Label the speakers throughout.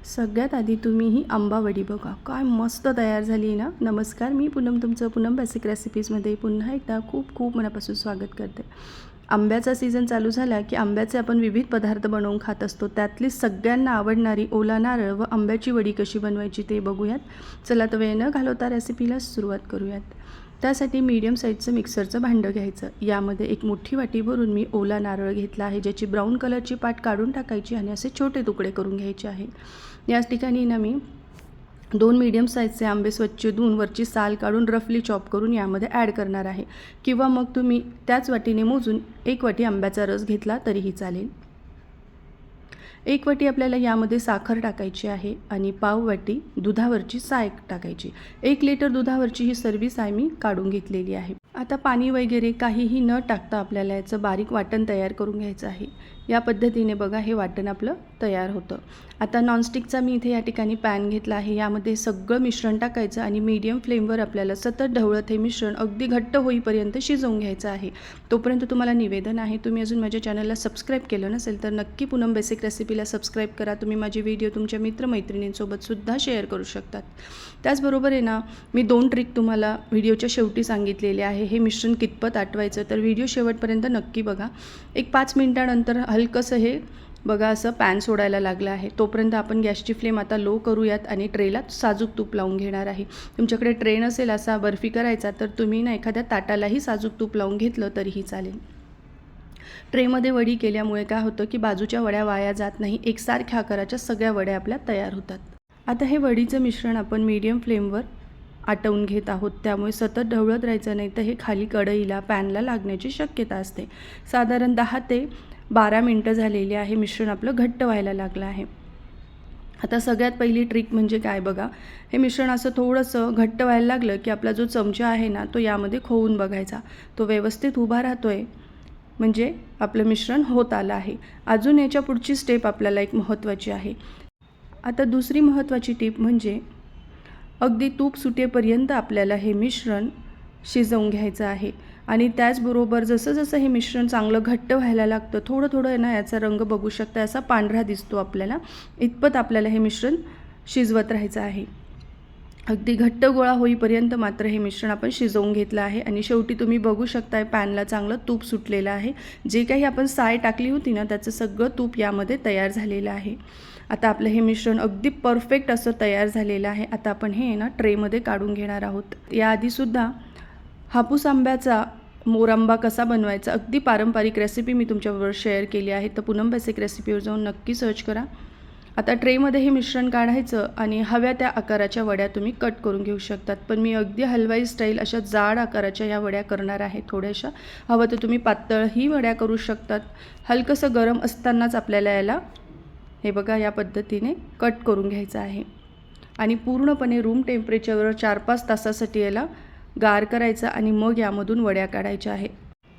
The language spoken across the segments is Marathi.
Speaker 1: सगळ्यात आधी तुम्ही ही आंबावडी बघा, काय मस्त तयार झाली आहे ना. नमस्कार, मी पूनम, तुमचं पूनम बेसिक रेसिपीजमध्ये पुन्हा एकदा खूप खूप मनापासून स्वागत करते. आंब्याचा सीझन चालू झाला की आंब्याचे आपण विविध पदार्थ बनवून खात असतो. त्यातली सगळ्यांना आवडणारी ओला नारळ व आंब्याची वडी कशी बनवायची ते बघूयात. चला तर वेळ न घालवता रेसिपीला सुरुवात करूयात. त्यासाठी मीडियम साईजचं मिक्सरचं भांडं घ्यायचं. यामध्ये एक मोठी वाटी भरून मी ओला नारळ घेतला आहे, ज्याची ब्राऊन कलरची पाट काढून टाकायची आणि असे छोटे तुकडे करून घ्यायचे आहे. याच ठिकाणी ना मी 2 मीडियम साईजचे आंबे स्वच्छ धुवून वरची साल काढून रफली चॉप करून यामध्ये ॲड करणार आहे. किंवा मग तुम्ही त्याच वाटीने मोजून 1 वाटी आंब्याचा रस घेतला तरीही चालेल. 1 वाटी आपल्याला यामध्ये साखर टाकायची आहे आणि पाव वाटी दुधावरची साय टाकायची. 1 लिटर दुधावरची ही सर्व साय मी काढून घेतलेली आहे. आता पाणी वगैरे काहीही न टाकता आपल्याला याचं बारीक वाटण तयार करून घ्यायचं आहे. या पद्धतीने बघा हे वाटण आपलं तयार होतं. आता नॉनस्टिकचा मी इथे या ठिकाणी पॅन घेतला आहे. यामध्ये सगळं मिश्रण टाकायचं आणि मीडियम फ्लेमवर आपल्याला सतत ढवळत हे मिश्रण अगदी घट्ट होईपर्यंत शिजवून घ्यायचं आहे. तोपर्यंत तुम्हाला निवेदन आहे, तुम्ही अजून माझ्या चॅनलला सबस्क्राईब केलं नसेल तर नक्की पूनम बेसिक रेसिपीला सबस्क्राईब करा. तुम्ही माझे व्हिडिओ तुमच्या मित्रमैत्रिणींसोबतसुद्धा शेअर करू शकतात. त्याचबरोबर आहे ना, मी 2 ट्रिक तुम्हाला व्हिडिओच्या शेवटी सांगितलेले आहे. हे मिश्रण कितपत आटवायचं तर व्हिडिओ शेवटपर्यंत नक्की बघा. एक 5 मिनिटानंतर हलकंसं हे बघा असं पॅन सोडायला लागलं आहे. तोपर्यंत आपण गॅसची फ्लेम आता लो करूयात आणि ट्रेला साजूक तूप लावून घेणार आहे. तुमच्याकडे ट्रे नसेल असा बर्फी करायचा तर तुम्ही ना एखाद्या ताटालाही साजूक तूप लावून घेतलं तरीही चालेल. ट्रेमध्ये वडी केल्यामुळे काय होतं की बाजूच्या वड्या वाया जात नाही, एकसारख्या आकाराच्या सगळ्या वड्या आपल्या तयार होतात. आता हे वडीचं मिश्रण आपण मीडियम फ्लेमवर आटवून घेत आहोत, त्यामुळे सतत ढवळत राहायचं नाही तर हे खाली कढईला पॅनला लागण्याची शक्यता असते. साधारण 10 ते 12 मिनटं झालेली आहे. मिश्रण आपलं घट्ट व्हायला लागलं आहे. आता सगळ्यात पहिली ट्रिक म्हणजे काय बघा, हे मिश्रण असं थोडंसं घट्ट व्हायला लागलं की आपला जो चमचा आहे ना तो यामध्ये खोवून बघायचा. तो व्यवस्थित उभा राहतोय म्हणजे आपलं मिश्रण होत आलं आहे. अजून याच्या पुढची स्टेप आपल्याला एक महत्त्वाची आहे. आता दुसरी महत्त्वाची टिप म्हणजे अगदी तूप सुटेपर्यंत आपल्याला हे मिश्रण शिजवून घ्यायचं आहे. आणि त्याचबरोबर जसं जसं हे मिश्रण चांगलं घट्ट व्हायला लागतं, थोडं थोडं आहे ना याचा रंग बघू शकता असा पांढरा दिसतो आपल्याला. इतपत आपल्याला हे मिश्रण शिजवत राहायचं आहे. अगदी घट्ट गोळा होईपर्यंत मात्र हे मिश्रण आपण शिजवून घेतलं आहे. आणि शेवटी तुम्ही बघू शकताय पॅनला चांगलं तूप सुटलेलं आहे. जे काही आपण साय टाकली होती ना त्याचं सगळं तूप यामध्ये तयार झालेलं आहे. आता आपलं हे मिश्रण अगदी परफेक्ट असं तयार झालेलं आहे. आता आपण हे ना ट्रेमध्ये काढून घेणार आहोत. याआधीसुद्धा हापूस आंब्याचा मोरांबा कसा बनवायचा अगदी पारंपरिक रेसिपी मी तुमच्याबरोबर शेअर केली आहे, तर पूनम बेसिक रेसिपीवर जाऊन नक्की सर्च करा. आता ट्रेमध्ये हे मिश्रण काढायचं आणि हव्या त्या आकाराच्या वड्या तुम्ही कट करून घेऊ शकतात. पण मी अगदी हलवाई स्टाईल अशा जाड आकाराच्या या वड्या करणार आहे. थोड्याशा हवं तर तुम्ही पातळही वड्या करू शकतात. हलकंसं गरम असतानाच आपल्याला याला हे बघा या पद्धतीने कट करून घ्यायचं आहे. आणि पूर्णपणे रूम टेम्परेचरवर 4-5 तासासाठी याला गार करायचं आणि मग यामधून वड्या काढायच्या आहे.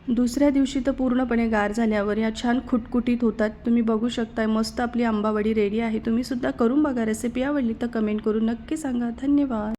Speaker 1: दुसऱ्या दिवशी तर पूर्णपणे गार झाल्यावर या छान खुटकुटीत होतात. तुम्ही बघू शकताय मस्त आपली आंबावडी रेडी आहे. तुम्हीसुद्धा करून बघा. रेसिपी आवडली तर कमेंट करून नक्की सांगा. धन्यवाद.